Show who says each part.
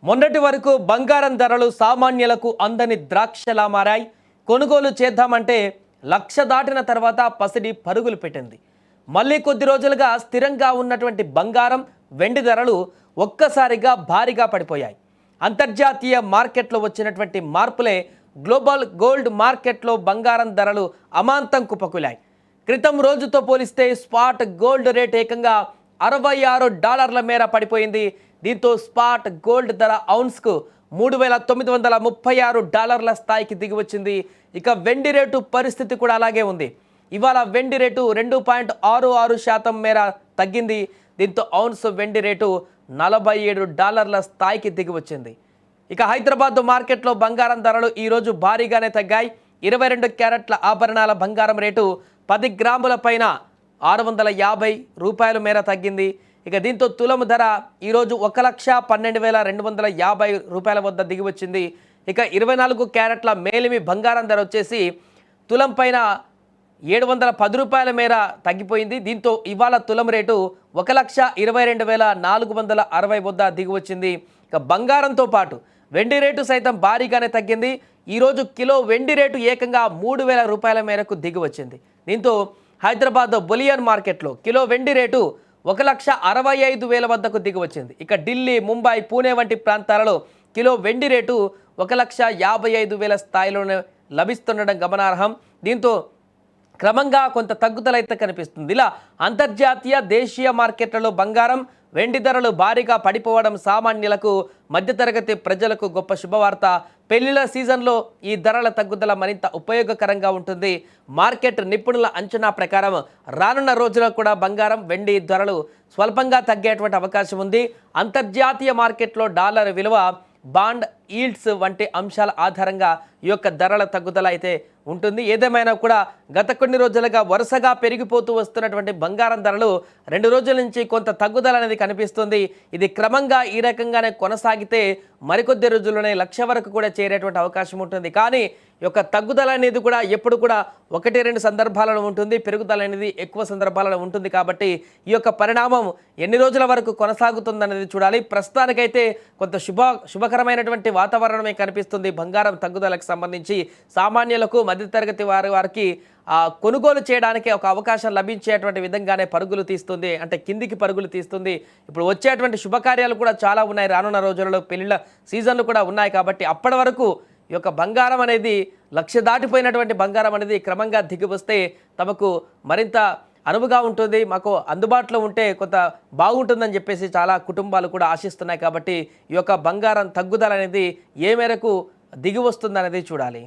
Speaker 1: మొన్నటి వరకు బంగారం ధరలు సామాన్యులకు అందని ద్రాక్షలా మారాయి. కొనుగోలు చేద్దామంటే లక్ష దాటిన తర్వాత పసిడి పరుగులు పెట్టింది. మళ్ళీ కొద్ది రోజులుగా స్థిరంగా ఉన్నటువంటి బంగారం, వెండి ధరలు ఒక్కసారిగా భారీగా పడిపోయాయి. అంతర్జాతీయ మార్కెట్లో వచ్చినటువంటి మార్పులే గ్లోబల్ గోల్డ్ మార్కెట్లో బంగారం ధరలు అమాంతం కుప్పకూలాయి. క్రితం రోజుతో పోలిస్తే స్పాట్ గోల్డ్ రేట్ ఏకంగా $66 మేర పడిపోయింది. దీంతో స్పాట్ గోల్డ్ ధర ఔన్స్కు $3,936 స్థాయికి దిగి వచ్చింది. ఇక వెండి రేటు పరిస్థితి కూడా అలాగే ఉంది. ఇవాళ వెండి రేటు 2.66% మేర తగ్గింది. దీంతో ఔన్స్ వెండి రేటు $47 స్థాయికి దిగి వచ్చింది. ఇక హైదరాబాద్ మార్కెట్లో బంగారం ధరలు ఈరోజు భారీగానే తగ్గాయి. 22 క్యారెట్ల ఆభరణాల బంగారం రేటు 10 గ్రాముల పైన $650 మేర తగ్గింది. ఇక దీంతో తులము ధర ఈరోజు $1,12,250 వద్ద దిగి వచ్చింది. ఇక 24 క్యారెట్ల మేలిమి బంగారం ధర వచ్చేసి తులం పైన $710 మేర తగ్గిపోయింది. దీంతో ఇవాళ తులం రేటు 1,22,460 వద్ద దిగి వచ్చింది. ఇక బంగారంతో పాటు వెండి రేటు సైతం భారీగానే తగ్గింది. ఈరోజు కిలో వెండి రేటు ఏకంగా $3,000 మేరకు దిగి వచ్చింది. దీంతో హైదరాబాద్ బులియన్ మార్కెట్లో కిలో వెండి రేటు 1,65,000 వద్దకు దిగి వచ్చింది. ఇక ఢిల్లీ, ముంబై, పూణే వంటి ప్రాంతాలలో కిలో వెండి రేటు 1,55,000 స్థాయిలోనే లభిస్తుండడం గమనార్హం. దీంతో క్రమంగా కొంత తగ్గుదల అయితే కనిపిస్తుంది. ఇలా అంతర్జాతీయ, దేశీయ మార్కెట్లలో బంగారం, వెండి ధరలు భారీగా పడిపోవడం సామాన్యులకు, మధ్యతరగతి ప్రజలకు గొప్ప శుభవార్త. పెళ్లిళ్ల సీజన్లో ఈ ధరల తగ్గుదల మరింత ఉపయోగకరంగా ఉంటుంది. మార్కెట్ నిపుణుల అంచనా ప్రకారం రానున్న రోజుల్లో కూడా బంగారం, వెండి ధరలు స్వల్పంగా తగ్గేటువంటి అవకాశం ఉంది. అంతర్జాతీయ మార్కెట్లో డాలర్ విలువ, బాండ్ ఈల్డ్స్ వంటి అంశాల ఆధారంగా ఈ యొక్క ధరల తగ్గుదల అయితే ఉంటుంది. ఏదేమైనా కూడా గత కొన్ని రోజులుగా వరుసగా పెరిగిపోతూ వస్తున్నటువంటి బంగారం ధరలు 2 రోజుల నుంచి కొంత తగ్గుదల అనేది కనిపిస్తుంది. ఇది క్రమంగా ఈ రకంగానే కొనసాగితే మరికొద్ది రోజుల్లోనే 1,00,000 వరకు కూడా చేరేటువంటి అవకాశం ఉంటుంది. కానీ ఈ యొక్క తగ్గుదల అనేది కూడా ఎప్పుడు కూడా 1-2 సందర్భాలలో ఉంటుంది, పెరుగుదల అనేది ఎక్కువ సందర్భాలలో ఉంటుంది. కాబట్టి ఈ యొక్క పరిణామం ఎన్ని రోజుల వరకు కొనసాగుతుందనేది చూడాలి. ప్రస్తుతానికైతే కొంత శుభకరమైనటువంటి వాతావరణమే కనిపిస్తుంది. బంగారం తగ్గుదలకు సంబంధించి సామాన్యులకు, మధ్యతరగతి వారికి కొనుగోలు చేయడానికి ఒక అవకాశం లభించేటువంటి విధంగానే పరుగులు తీస్తుంది, అంటే కిందికి పరుగులు తీస్తుంది. ఇప్పుడు వచ్చేటువంటి శుభకార్యాలు కూడా చాలా ఉన్నాయి. రానున్న రోజులలో పెళ్లిళ్ళ సీజన్లు కూడా ఉన్నాయి. కాబట్టి అప్పటి వరకు ఈ యొక్క బంగారం అనేది 1,00,000 దాటిపోయినటువంటి బంగారం అనేది క్రమంగా దిగి వస్తే తమకు మరింత అనువుగా ఉంటుంది, మాకు అందుబాటులో ఉంటే కొంత బాగుంటుందని చెప్పేసి చాలా కుటుంబాలు కూడా ఆశిస్తున్నాయి. కాబట్టి ఈ యొక్క బంగారం తగ్గుదల అనేది ఏ మేరకు దిగి వస్తుందనేది చూడాలి.